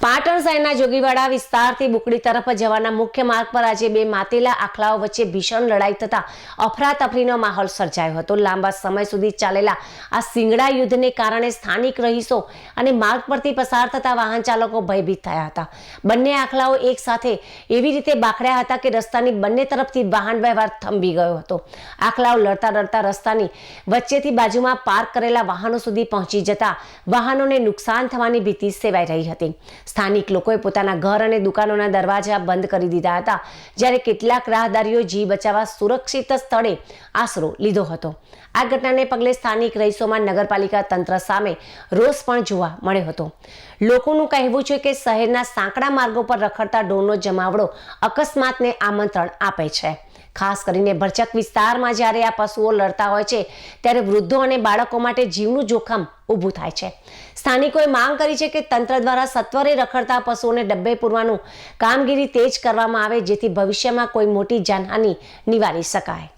પાટણ શહેરના જોગીવાડા વિસ્તારથી બુકડી તરફ જવાના મુખ્ય માર્ગ પર આજે બે માતેલા આખલાઓ વચ્ચે ભીષણ લડાઈ થતા અફરાતફરીનો માહોલ સર્જાયો હતો। લાંબા સમય સુધી ચાલેલા આ સિંગડા યુદ્ધને કારણે સ્થાનિક રહીશો અને માર્ગ પરથી પસાર થતા વાહન ચાલકો ભયભીત થયા હતા। બંને આખલાઓ એક સાથે એવી રીતે બાખડ્યા હતા કે રસ્તાની બંને તરફથી વાહન વ્યવહાર થંભી ગયો હતો। આખલાઓ લડતા લડતા રસ્તાની વચ્ચેથી બાજુમાં પાર્ક કરેલા વાહનો સુધી પહોંચી જતા વાહનોને નુકસાન થવાની ભીતિ સેવાઈ રહી હતી। સ્થાનિક લોકોએ પોતાના ઘર અને દુકાનોના દરવાજા બંધ કરી દીધા હતા, જ્યારે કેટલાક રાહદારીઓ જીવ બચાવવા સુરક્ષિત સ્થળે આશરો લીધો હતો। આ ઘટનાને પગલે સ્થાનિક રહીશોમાં નગરપાલિકા તંત્ર સામે રોષ પણ જોવા મળ્યો હતો। લોકોનું કહેવું છે કે શહેરના સાંકડા માર્ગો પર રખડતા ઢોરનો જમાવડો અકસ્માતને આમંત્રણ આપે છે। ખાસ કરીને ભરચક વિસ્તારમાં જ્યારે આ પશુઓ લડતા હોય છે ત્યારે વૃદ્ધો અને બાળકો માટે જીવનું જોખમ ઊભું થાય છે। સ્થાનિકોએ માંગ કરી છે કે તંત્ર દ્વારા સત્વરે રખડતા પશુઓને ડબ્બે પૂરવાનું કામગીરી તેજ કરવામાં આવે, જેથી ભવિષ્યમાં કોઈ મોટી જાનહાનિ નિવારી શકાય।